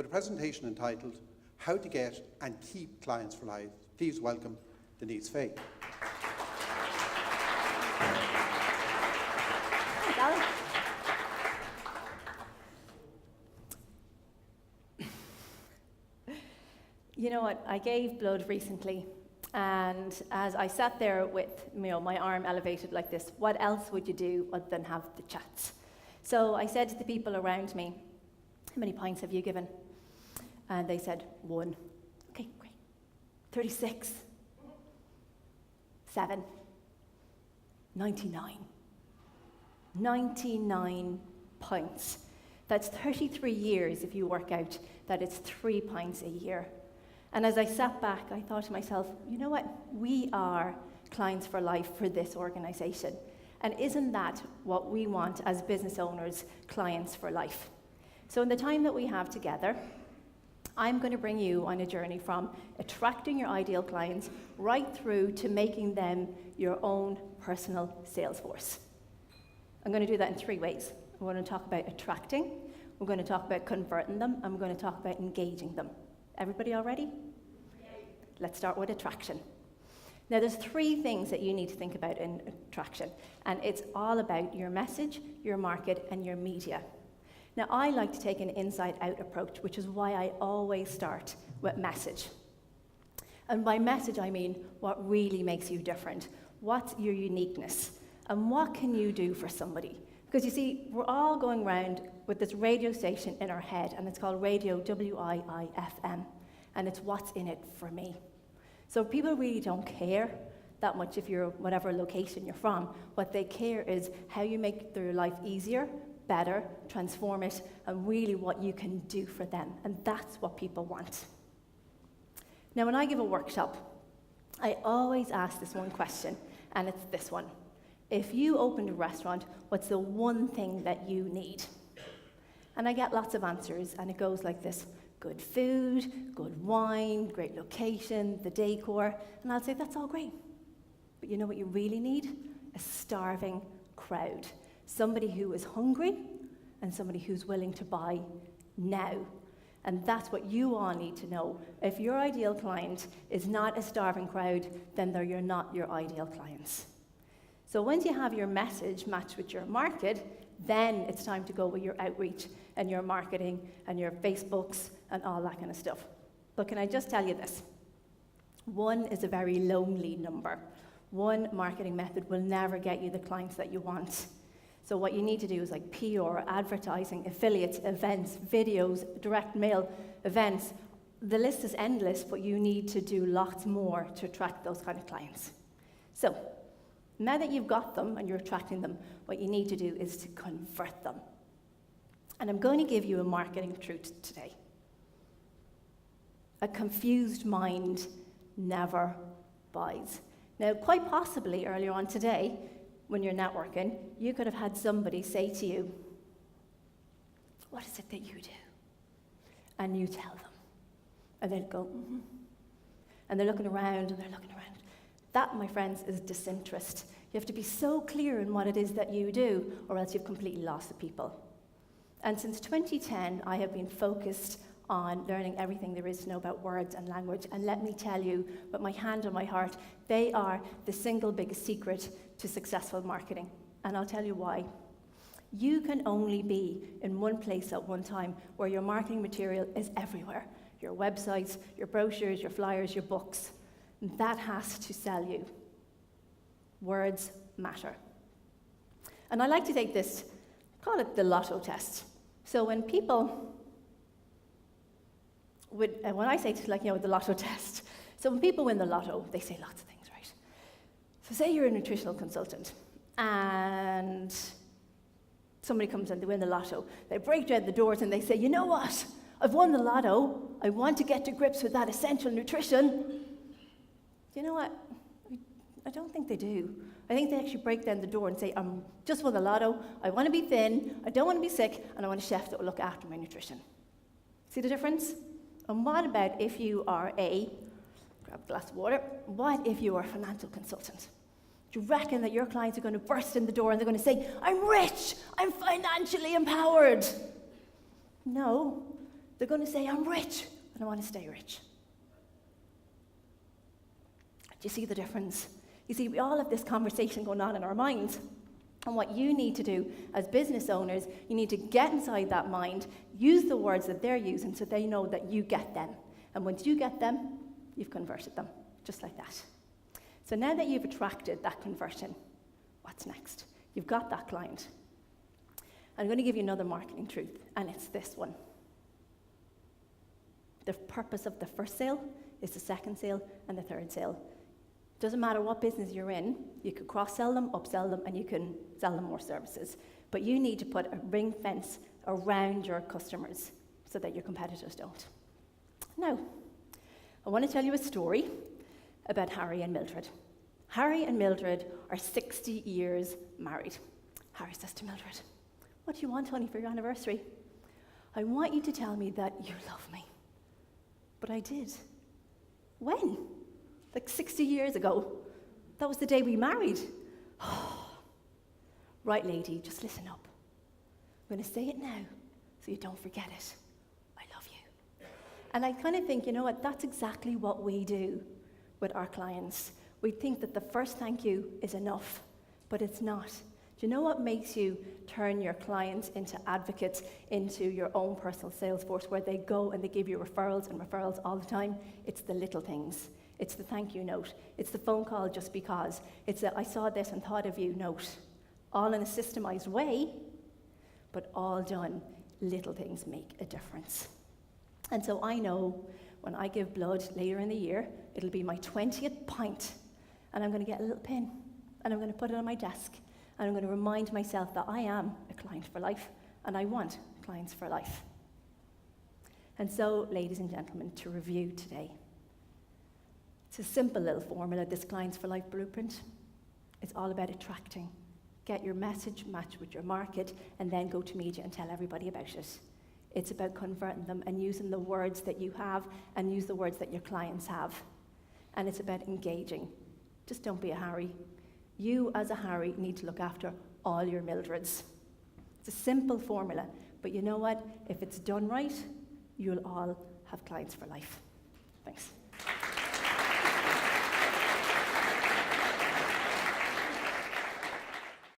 with a presentation entitled How to Get and Keep Clients for Life. Please welcome Denise Fay. Hi, Gal. You know what, I gave blood recently, and as I sat there with my arm elevated like this, what else would you do other than have the chats? So I said to the people around me, how many pints have you given? And they said, 1. Okay, great. 36. 7. 99. 99 pints. That's 33 years if you work out that it's 3 pints a year. And as I sat back, I thought to myself, you know what? We are clients for life for this organization. And isn't that what we want as business owners, clients for life? So in the time that we have together, I'm going to bring you on a journey from attracting your ideal clients right through to making them your own personal sales force. I'm going to do that in 3 ways. We're going to talk about attracting, we're going to talk about converting them, and we're going to talk about engaging them. Everybody all ready? Yeah. Let's start with attraction. Now, there's 3 things that you need to think about in attraction, and it's all about your message, your market, and your media. Now, I like to take an inside-out approach, which is why I always start with message. And by message, I mean what really makes you different. What's your uniqueness? And what can you do for somebody? Because you see, we're all going around with this radio station in our head, and it's called Radio WIIFM, and it's what's in it for me. So people really don't care that much if you're whatever location you're from. What they care is how you make their life easier, better, transform it, and really what you can do for them. And that's what people want. Now, when I give a workshop, I always ask this one question, and it's this one. If you opened a restaurant, what's the one thing that you need? And I get lots of answers, and it goes like this: good food, good wine, great location, the decor. And I'll say, that's all great. But you know what you really need? A starving crowd. Somebody who is hungry and somebody who's willing to buy now. And that's what you all need to know. If your ideal client is not a starving crowd, then you're not your ideal clients. So once you have your message matched with your market, then it's time to go with your outreach and your marketing and your Facebooks and all that kind of stuff. But can I just tell you this? 1 is a very lonely number. 1 marketing method will never get you the clients that you want. So what you need to do is like PR, advertising, affiliates, events, videos, direct mail, events. The list is endless, but you need to do lots more to attract those kind of clients. So now that you've got them and you're attracting them, what you need to do is to convert them. And I'm going to give you a marketing truth today. A confused mind never buys. Now, quite possibly earlier on today, when you're networking, you could have had somebody say to you, what is it that you do? And you tell them. And they'd go, mm-hmm. And they're looking around and they're looking around. That, my friends, is disinterest. You have to be so clear in what it is that you do, or else you've completely lost the people. And since 2010, I have been focused on learning everything there is to know about words and language. And let me tell you, with my hand on my heart, they are the single biggest secret to successful marketing. And I'll tell you why. You can only be in one place at one time where your marketing material is everywhere. Your websites, your brochures, your flyers, your books. That has to sell you. Words matter. And I like to take this, call it the lotto test. So when people when I say the lotto test, so when people win the lotto, they say lots of things, right? So say you're a nutritional consultant, and somebody comes and they win the lotto. They break down the doors and they say, you know what? I've won the lotto. I want to get to grips with that essential nutrition. You know what? I don't think they do. I think they actually break down the door and say, I'm just won the lotto. I want to be thin. I don't want to be sick. And I want a chef that will look after my nutrition. See the difference? And what about if you are grab a glass of water, what if you are a financial consultant? Do you reckon that your clients are going to burst in the door and they're going to say, I'm rich, I'm financially empowered? No, They're going to say, I'm rich, and I want to stay rich. Do you see the difference? You see, we all have this conversation going on in our minds. And what you need to do as business owners, you need to get inside that mind, use the words that they're using so they know that you get them. And once you get them, you've converted them, just like that. So now that you've attracted that conversion, what's next? You've got that client. I'm going to give you another marketing truth, and it's this one. The purpose of the first sale is the second sale and the third sale. Doesn't matter what business you're in, you could cross-sell them, upsell them, and you can sell them more services. But you need to put a ring fence around your customers so that your competitors don't. Now, I want to tell you a story about Harry and Mildred. Harry and Mildred are 60 years married. Harry says to Mildred, what do you want, honey, for your anniversary? I want you to tell me that you love me. But I did. When? Like 60 years ago. That was the day we married. Right, lady, just listen up. I'm going to say it now so you don't forget it. I love you. And I kind of think, you know what, that's exactly what we do with our clients. We think that the first thank you is enough, but it's not. Do you know what makes you turn your clients into advocates, into your own personal sales force, where they go and they give you referrals and referrals all the time? It's the little things. It's the thank you note. It's the phone call just because. It's the I saw this and thought of you note. All in a systemized way, but all done. Little things make a difference. And so I know when I give blood later in the year, it'll be my 20th pint, and I'm going to get a little pin, and I'm going to put it on my desk, and I'm going to remind myself that I am a client for life, and I want clients for life. And so, ladies and gentlemen, to review today, it's a simple little formula, this Clients for Life blueprint. It's all about attracting. Get your message matched with your market, and then go to media and tell everybody about it. It's about converting them and using the words that you have and use the words that your clients have. And it's about engaging. Just don't be a Harry. You, as a Harry, need to look after all your Mildreds. It's a simple formula, but you know what? If it's done right, you'll all have clients for life. Thanks.